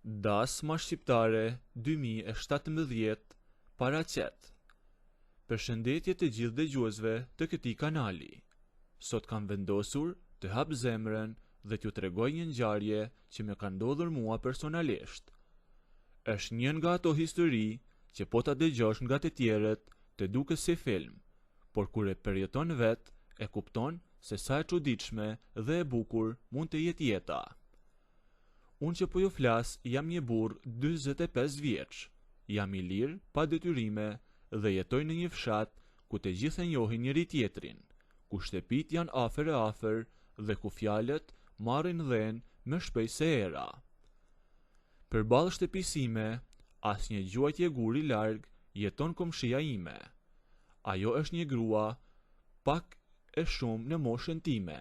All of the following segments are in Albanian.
Dasma shqiptare 2017 paraqet. Përshëndetje të gjithë dëgjuesve të këtij kanali. Sot kam vendosur të hap zemrën dhe t'ju tregoj një ngjarje që më ka ndodhur mua personalisht. Është një nga ato histori që po ta dëgjosh nga të tjerët të duket si film, por kur e përjeton vet e kupton se sa e çuditshme dhe e bukur mund të jetë jeta. Unë që po ju flas jam një burr 45 vjeç, jam i lirë, pa detyrime dhe jetoj në një fshat ku të gjithë e njohin njëri tjetrin, ku shtëpit janë afër e afër dhe ku fjalët marrin dhën më shpejt se era. Përballë shtëpisë ime, asnjë gjuajtje guri larg, jeton komshia ime. Ajo është një grua pak e shumë në moshën time,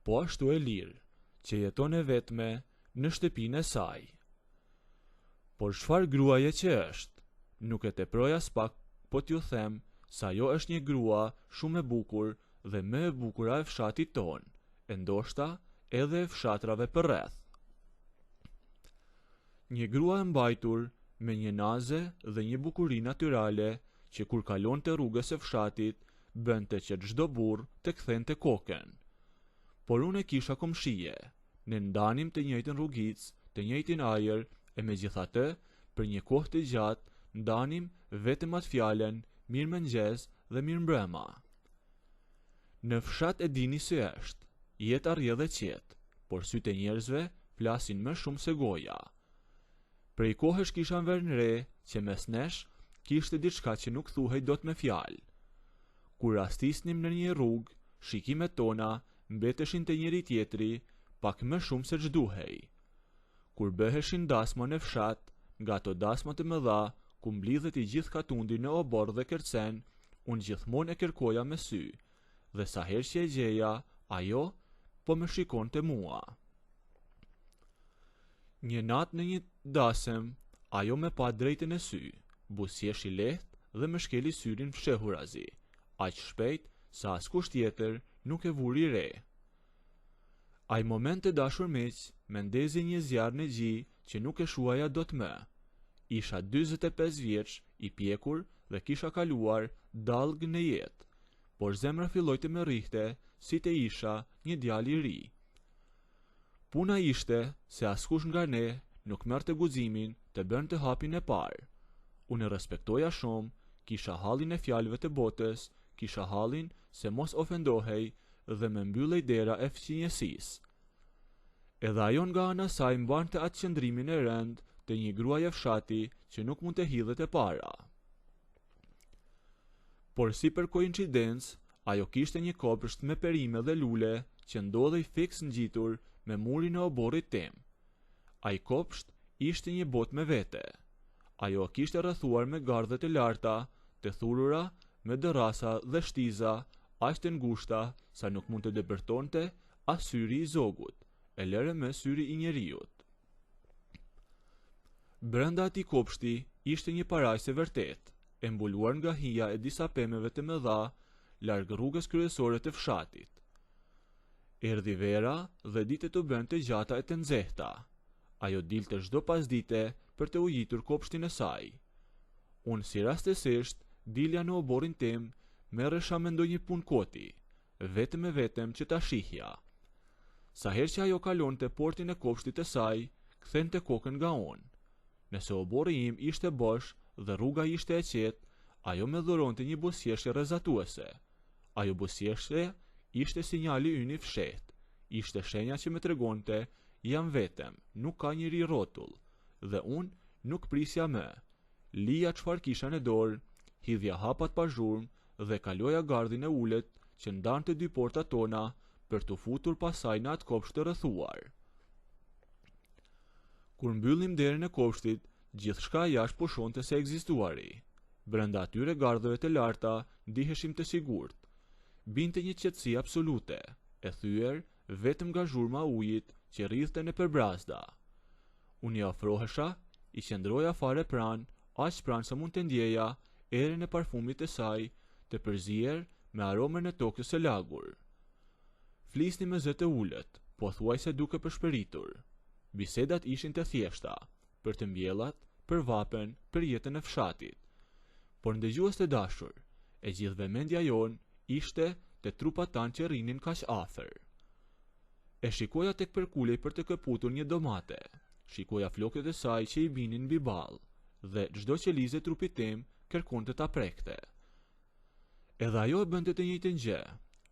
po ashtu e lirë, që jeton e vetme në shtëpinë e saj. Por çfarë gruaje që është? Nuk e teproj as pak, po t'ju them se ajo është një grua shumë e bukur dhe më e bukura e fshatit ton, e ndoshta edhe e fshatrave përreth. Një grua e mbajtur me një naze dhe një bukuri natyrale që kur kalonte rrugës së fshatit bënte që çdo burr të kthente kokën. Por unë e kisha komshije, ne ndanim të njëjtën rrugicë, të njëjtin ajër e megjithatë, për një kohë të gjatë ndanim vetëm atë fjalën mirëmëngjes dhe mirëmbrëma. Në fshat e dini si është, jeta rrjedh e qetë, por sytë e njerëzve flasin më shumë se goja. Prej kohësh kisha vënë re që mes nesh kishte diçka që nuk thuhej dot me fjalë. Kur rastisnim në një rrugë, shikimet tona mbeteshin te njëri tjetri pak më shumë se ç'duhej. Kur bëheshin dasma në fshat, nga ato dasmat e mëdha ku mblidhet i gjithë katundi në obor dhe kërcen, unë gjithmonë e kërkoja me sy, dhe sa herë që e gjeja, ajo po më shikonte mua. Një natë në një dasëm, ajo më pa drejtën e sy, buzëqesh i lehtë dhe më shkeli syrin fshehurazi, aq shpejt sa askush tjetër nuk e vuri re. Ai moment të dashur miq, më ndezi një zjarr në gji që nuk e shuaja dot më. Isha 45 vjeç, i pjekur dhe kisha kaluar dallg në jetë, por zemra filloi të më rrihte si të isha një djalë i ri. Puna ishte se askush nga ne nuk merrte guximin të bënte hapin e parë. Unë e respektoja shumë, kisha hallin e fjalëve të botës, kisha hallin se mos ofendohej dhe më mbyllej dera e fëqinjësisë. Edhe ajo nga ana saj mbante atë qëndrimin e rënd të një gruaje fshati që nuk mund të hidhet e para. Por si për koincidencë, ajo kishte një kopsht me perime dhe lule që ndodhej fiks ngjitur me murin e oborrit tim. Ai kopsht ishte një botë me vete. Ajo kishte rrethuar me gardhe të larta, të thurura, me dërrasa dhe shtiza, aq të ngushta sa nuk mund të dëbërtonte as syri i zogut, e lëre me syri i njeriut. Brenda atij kopshti ishte një parajsë e vërtet, e mbuluar nga hija e disa pemëve të mëdha larg rrugës kryesore të fshatit. Erdhi vera dhe ditët u bën të gjata e të nxehta. Ajo dilte çdo pasdite për të ujitur kopshtin e saj. Unë si rastësisht dilja në oborrin tim, merresha me ndonjë punë koti, vetëm e vetëm që ta shihja. Sa herë që ajo kalonte portin e kopshtit të saj, kthente kokën nga unë. Nëse oborri im ishte bosh dhe rruga ishte e qetë, ajo më dhuronte një buzëqeshje rrezatuese. Ajo buzëqeshje ishte sinjali ynë i fshehtë, ishte shenja që më tregonte jam vetëm, nuk ka njëri rrotull, dhe unë nuk prisja më. Lija çfarë kisha në dorë, hidhja hapat pa zhurmë dhe kaloja gardhin e ulët që ndante dy portat tona për të futur pasaj në atë kopsht të rrethuar. Kur mbyllim derën e kopshtit, gjithçka jashtë pushonte se ekzistuari. Brenda atyre gardhëve të larta ndiheshim të sigurt. Binte një qetësi absolute, e thyer vetëm nga zhurma e ujit që rrithte në përbrazda. Unë i afrohesha, i qëndroja fare pranë, aq pranë sa mund të ndjeja erën e parfumit të saj, të përzier me aromën e tokës së lagur. Flisni me zë të ulët, pothuajse duke përshpëritur. Bisedat ishin të thjeshta, për të mbjellat, për vapen, për jetën e fshatit. Por ndëgjues të dashur, e gjithë vëmendja jonë ishte te trupat tanë që rrinin kaq afër. E shikoja tek përkulej për të këputur një domate, shikoja flokët e saj që i binin mbi ball, dhe çdo që lize trupit tim kërkonte ta prekte. Edhe ajo e bënte të njëjtën gjë,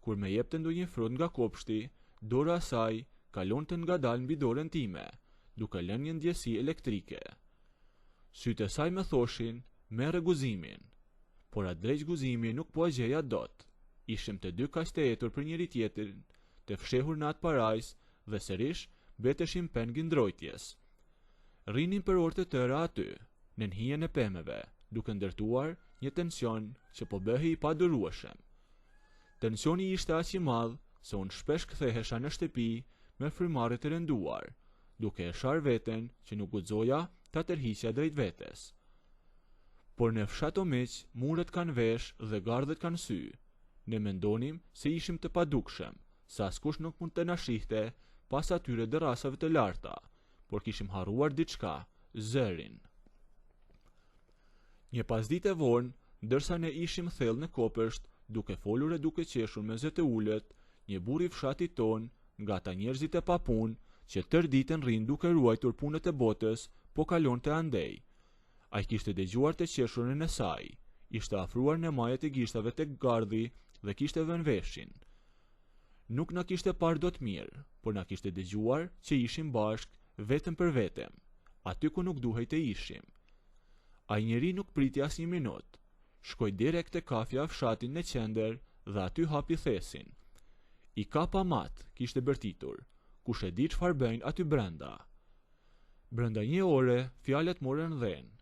kur më jepte ndonjë frut nga kopshti, dora e saj kalonte ngadalë mbi dorën time, duke lënë një ndjesi elektrike. Sytë e saj më thoshin, merre guzimin, por atë drejt guzimi nuk po e gjeja dot. Ishim të dy kaq të etur për njëri tjetrin, të fshehur në atë parajs dhe sërish beteshim peng ndrojtjes. Rrinin për orë të tëra aty, në hijen e pemëve, duke ndërtuar një tension që po bëhej i padurueshëm. Tensioni ishte aq i madh se unë shpesh kthehesha në shtëpi me frymarrje të rënduar, duke e shar veten që nuk guxoja ta tërhiqja drejt vetes. Por në fshat o miq, muret kanë vesh dhe gardhet kanë sy. Ne mendonim se ishim të padukshëm, se askush nuk mund të na shihte pas atyre derrasave të larta, por kishim harruar diçka, zërin. Një pasditë e vonë, ndërsa ne ishim thellë në kopësht, duke folur e duke qeshur me zë të ulët, një burr i fshatit ton, nga ata njerëzit e papunë që tërë ditën rrin duke ruajtur punët e botës, po kalonte andej. Ai kishte dëgjuar të qeshurën e saj, ishte afruar në majet e gishtave tek gardhi dhe kishte vënë veshin. Nuk na kishte parë dot mirë, por na kishte dëgjuar që ishim bashkë vetëm për vetem, aty ku nuk duhej të ishim. Ai njeri nuk priti as një minutë, shkoi direkt te kafja e fshatit në qendër dhe aty hapi thesin. I kapa mat, kishte bërtitur, kush e di çfarë bëjnë aty brenda. Brenda një ore, fjalët morën dhënë.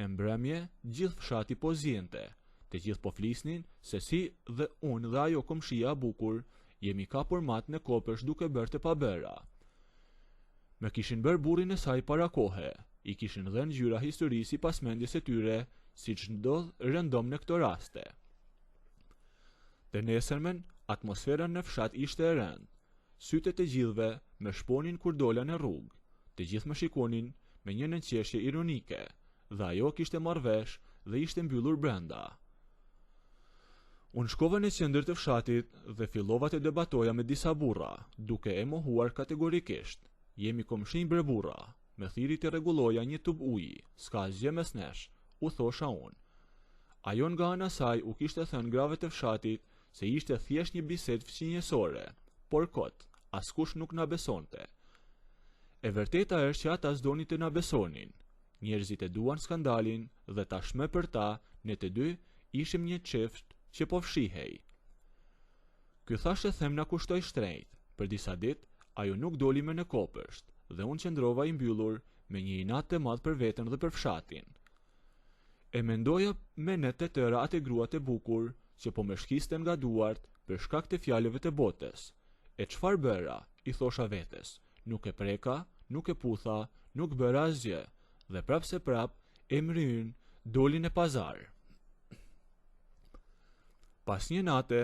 E mbrëmje, gjithë fshati po zjente, të gjithë po flisnin se si dhe unë dhe ajo komshia e bukur jemi kapur mat në kopësh duke bërë të pabëra. Me kishin bërë burrin e saj para kohe, i kishin dhënë ngjyra historisë pas mendjes së tyre, siç ndodh rëndom në këto raste. Të nesërmen, atmosfera në fshat ishte e rëndë. Sytë të gjithëve më shponin kur dola në rrugë. Të gjithë më shikonin me një nënqeshje ironike, dhe ajo kishte marrë vesh dhe ishte mbyllur brenda. Unë shkova në qendër të fshatit dhe fillova të debatoja me disa burra, duke e mohuar kategorikisht. Jemi komshinj bre burra, me thiri të rregulloja një tub uji, s'ka asgjë mes nesh, u thosha unë. Ajo nga ana saj u kishte thënë grave të fshatit se ishte thjesht një bisedë fqinjësore, por kot, askush nuk na besonte. E vërteta është që ata s'donin të na besonin. Njerëzit e duan skandalin dhe tashmë për ta, ne të dy ishim një çift që po fshihej. Ky thashë them na kushtoi shtrenjt. Për disa ditë ajo nuk doli më në kopësht dhe unë qëndrova i mbyllur me një inat të madh për veten dhe për fshatin. E mendoja me net të tëra atë gruat e bukur që po më shkisten nga duart për shkak të fjalëve të botës. E çfarë bëra? I thosha vetes. Nuk e preka, nuk e putha, nuk bëra asgjë. Dhe prap se prap, e mryn, doli në pazar. Pas një nate,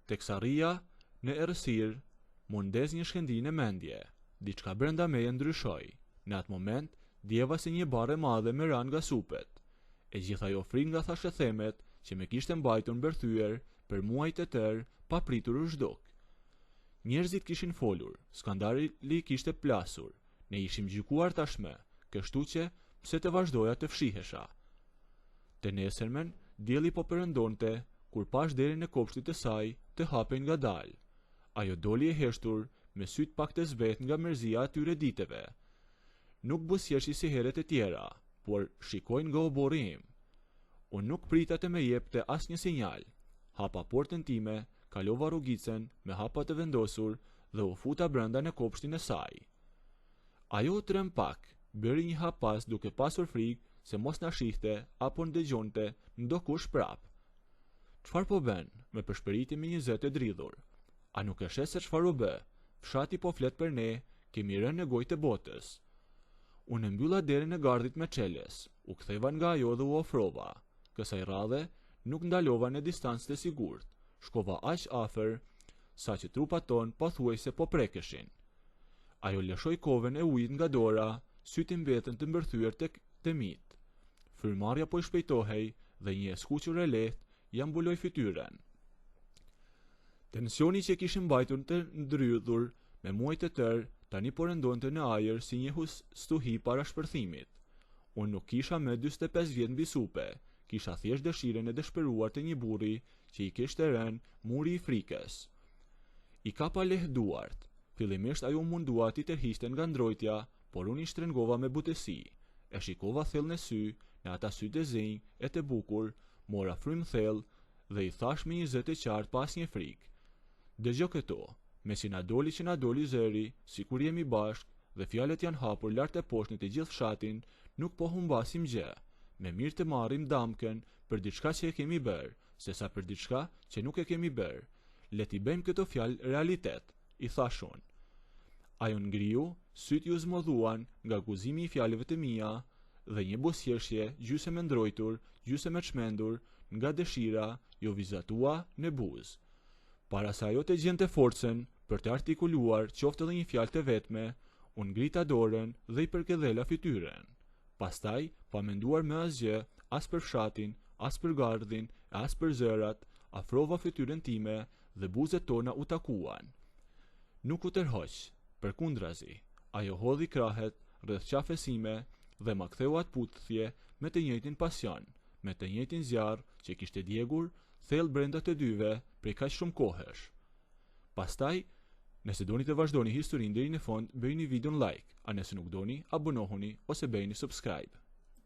teksa rria në errësirë, mundes një shkëndijë në mendje. Diçka brenda meje ndryshoi. Në atë moment, djeva se një barë e madhe më ran nga supet. E gjithë ajo frik nga thashëthemet që me kishte mbajtur mbërthyer për muaj të tërë pa pritur u zhduk. Njerëzit kishin folur, skandali kishte plasur. Ne ishim gjykuar tashmë, kështu që pse të vazhdoja të fshihesha. Të nesërmen, dielli po perëndonte kur pash derën e kopshtit të saj të hapej ngadalë. Ajo doli e heshtur me syt pak të zbet nga mërzia atyre diteve. Nuk buzëqeshi si herët e tjera, por shikojnë nga oborri im. Unë nuk prita të me jepte as një sinjal. Hapa portën time, kalova rrugicën me hapa të vendosur dhe u futa brenda në kopshtin e saj. Ajo u trem pak, bëri një hap pas duke pasur frikë se mos na shihte apo ndëgjonte ndokush prap. Çfarë po bën? Me përshpëriti me një zë të dridhur. A nuk e shes se çfarë u bë? Fshati po flet për ne, kemi rënë në gojë të botës. Unë mbylla derën e gardhit me çeles, u ktheva nga ajo dhe u ofrova. Kësaj radhe nuk ndalova në distancë të sigurt. Shkova aq afër sa që trupat ton pothuajse po prekeshin. Ajo lëshoi kovën e ujit nga dora, sytë i mbetën të mbërthyer tek temit. Frymëmarrja po i shpejtohej dhe një skuqur e lehtë ja mbuloi fytyrën. Tensioni që kishte mbajtur të ndrydhur me muaj të tërë tani po rëndonte në ajër si një stuhi para shpërthimit. Unë nuk kisha më 45 vjet mbi supe, kisha thjesht dëshirën e dëshpëruar të një burri që i kishte rënë muri i frikës. I kapa lehtë duart. Fillimisht ajo mundua t'i tërhiqte nga ndrojtja, por unë i shtrëngova me butësi. E shikova thellë në sy, në ata sy të zenj e të bukur, mora frymë thellë dhe i thash me një zë të qartë pa asnjë frikë. Dëgjoj këto, me si na doli zëri, sikur jemi bashkë dhe fjalët janë hapur lart e poshtë në të gjithë fshatin, nuk po humbasim gjë. Me mirë të marrim damkën për diçka që e kemi bërë, sesa për diçka që nuk e kemi bërë. Le t'i bëjmë këto fjalë realitet, i thash unë. Ajo ngriu, sytë ju zmodhuan nga guzimi i fjalëve të mia dhe një buzëqeshje gjysmë e ndrojtur, gjysmë e çmendur nga dëshira jo vizatua në buzë. Para se ajo të gjente forcën për të artikuluar qoftë edhe një fjalë të vetme, unë ngrita dorën dhe i përkedhela fytyrën. Pastaj, pa menduar me asgjë, as për fshatin, as për gardhin, as për zërat, afrova fytyrën time dhe buzët tona u takuan. Nuk u tërhoq, përkundrazi, ajo hodhi krahet rreth qafës sime dhe ma ktheu atë puthje me të njëjtin pasion, me të njëjtin zjarr që kishte djegur thellë brenda të dyve prej kaq shumë kohësh. Pastaj, nëse doni të vazhdoni historinë deri në fund, bëjini videon like, a nëse nuk doni, abonohuni ose bëjini subscribe.